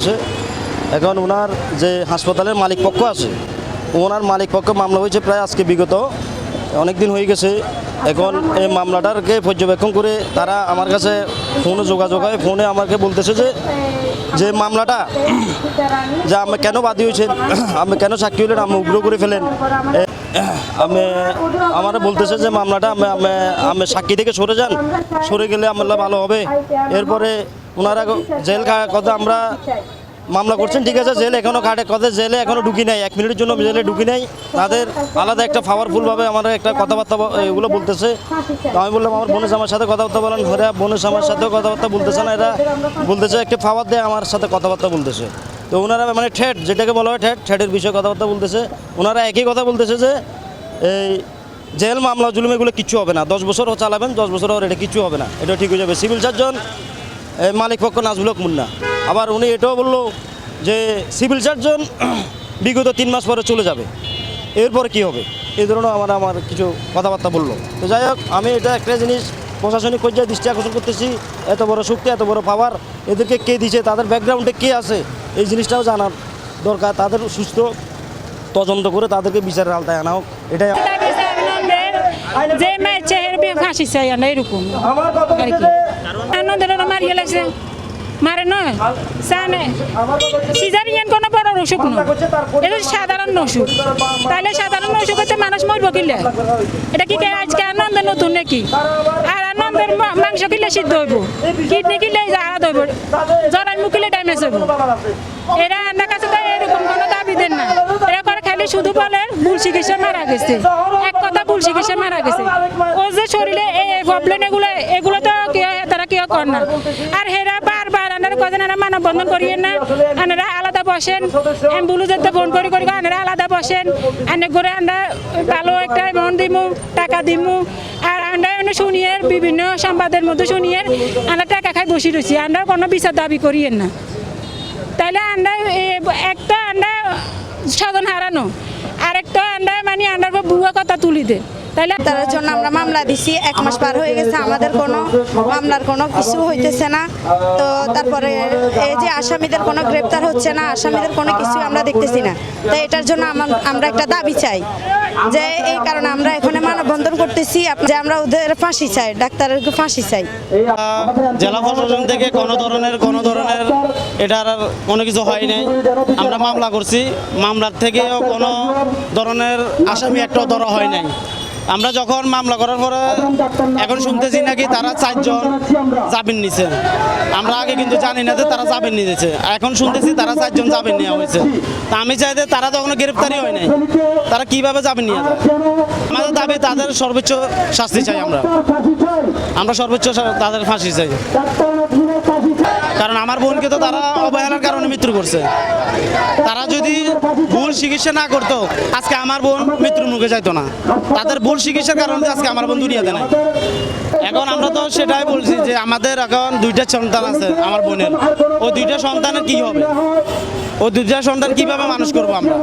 হয়েছে। এখন ওনার যে হাসপাতালের মালিক পক্ষ আছে, ওনার মালিক পক্ষ মামলা হয়েছে প্রায় আজকে বিগত অনেক দিন হয়ে গেছে। এখন এই মামলাটাকে পর্যবেক্ষণ করে তারা আমার কাছে ফোনে যোগাযোগ হয়, ফোনে আমাকে বলতেছে যে মামলাটা যে আমি কেন বাদী হয়েছেন, আমি কেন সাক্ষী হলেন, আমি উগ্র করে ফেলেন। আমার বলতেছে যে মামলাটা আমি সাক্ষী থেকে সরে যান, সরে গেলে আমার ভালো হবে। এরপরে ওনারা জেল কথা আমরা মামলা করছেন, ঠিক আছে, জেল এখনও কাটে কথা, জেলে এখনও ঢুকি নাই, 1 মিনিটের জন্য জেলে ঢুকি নাই। তাদের আলাদা একটা পাওয়ারফুলভাবে আমার একটা কথাবার্তা এগুলো বলতেছে। তো আমি বললাম আমার বোনের আমার সাথে কথাবার্তা বলেন, এরা বোনের আমার সাথেও কথাবার্তা বলতেছে না, এরা বলতেছে একটা পাওয়ার দেয় আমার সাথে কথাবার্তা বলতেছে। তো ওনারা মানে ঠেট, যেটাকে বলা হয় ঠেটের বিষয়ে কথাবার্তা বলতেছে। ওনারা একই কথা বলতেছে যে এই জেল মামলা জুলুম এগুলো কিচ্ছু হবে না, 10 বছর চালাবেন, 10 বছর আর এটা কিচ্ছু হবে না, এটা ঠিক হয়ে যাবে। সিভিল সার্জন মালিক পক্ষ নাজমুল হক মুন্না, আবার উনি এটাও বললো যে সিভিল সার্জন বিগত 3 মাস পরে চলে যাবে, এরপরে কি হবে, এই ধরনের আমার কিছু কথাবার্তা বললো। তো যাই হোক, আমি এটা একটা জিনিস প্রশাসনিক পর্যায়ে দৃষ্টি আকর্ষণ করতেছি, এত বড় শক্তি, এত বড় পাওয়ার এদেরকে কে দিয়েছে, তাদের ব্যাকগ্রাউন্ডে কে আছে, এই জিনিসটাও জানার দরকার। তাদের সুস্থ তদন্ত করে তাদেরকে বিচারের আওতায় আনা হোক, এটাই। যে চেহার ফাঁসি চাই না এরকম আনন্দের মারিয়ে লাগছে, মারে নয় সানে সিজারিয়ান কোনো বড় অসুখ নয়, এটা সাধারণ অসুখ। তাহলে সাধারণ অসুখ হচ্ছে মানুষ মরব কিলে, এটা কি আজকে আনন্দের নতুন নাকি? আর আনন্দের মাংস কিলে সিদ্ধ হইব, কিডনি কিলে আলাদা হইব, জরার মুখ কিলে ড্যামেজ হইব। এরা আমার কাছে তো এরকম কোনো দাবি দেন না, এরা করে খালি শুধু বলে ভুল চিকিৎসা মারা গেছে, এক কথা ভুল চিকিৎসা মারা গেছে। ও যে শরীরে এই প্রবলেম এগুলো তো তারা কেউ কর না। আর হেরা বারবার আনারা কদিন আনা মানববন্ধন করিয়ে না, আনারা আলাদা বসেন, অ্যাম্বুলেন্সে ফোন করি আনারা আলাদা বসেন, আনে করে আমরা ভালো একটা অ্যামাউন্ট দিমু, টাকা দিমু। আর আমরা শুনিয়ে বিভিন্ন সংবাদের মধ্যে শুনিয়ে আমরা টাকা খাই বসে রয়েছি, আমরা কোনো বিচার দাবি করিয়েন না। তাইলে আমরা একটা আমরা স্বজন হারানো, আরেকটা আমরা মানে আমরা বুয়া কথা তুলি দে। তাইলে তার জন্য আমরা মামলা দিছি, 1 মাস পার হয়ে গেছে, আমাদের কোনো মামলার কোনো কিছু হইতেছে না। তো তারপরে এই যে আসামিদের কোনো গ্রেপ্তার হচ্ছে না, আসামিদের কোনো কিছু আমরা দেখতেছি না। তো এটার জন্য আমরা একটা দাবি চাই, যে এই কারণে আমরা এখানে মানববন্ধন করতেছি, যে আমরা ওদের ফাঁসি চাই, ডাক্তারের ফাঁসি চাই। জেলা প্রশাসন থেকে কোনো ধরনের এটার কোনো কিছু হয় নাই। আমরা মামলা করছি, মামলার থেকেও কোনো ধরনের আসামি একটাও ধরা হয় নাই। আমরা যখন মামলা করার পরে এখন শুনতেছি নাকি তারা 4 জন জামিন নিছে। আমরা আগে কিন্তু জানি না যে তারা জামিন নিয়েছে, এখন শুনতেছি তারা 4 জন জামিন নেওয়া হয়েছে। তা আমি চাই যে তারা তো এখনো গ্রেপ্তারই হয় নাই, তারা কিভাবে জামিন নিয়ে যায়? আমাদের দাবি তাদের সর্বোচ্চ শাস্তি চাই, আমরা সর্বোচ্চ তাদের ফাঁসি চাই। কারণ আমার বোনকে তো তারা অবহেলার কারণে মৃত্যু করছে। তারা যদি ভুল চিকিৎসা না করতো আজকে আমার বোন মৃত্যুর মুখে যাইতো না। তাদের ভুল চিকিৎসার কারণে আজকে আমার বোন দুনিয়াতে নাই। এখন আমরা তো সেটাই বলছি যে আমাদের এখন 2টা সন্তান আছে আমার বোনের, ও 2টা সন্তানের কি হবে, ও 2টা সন্তান কিভাবে মানুষ করবো আমরা?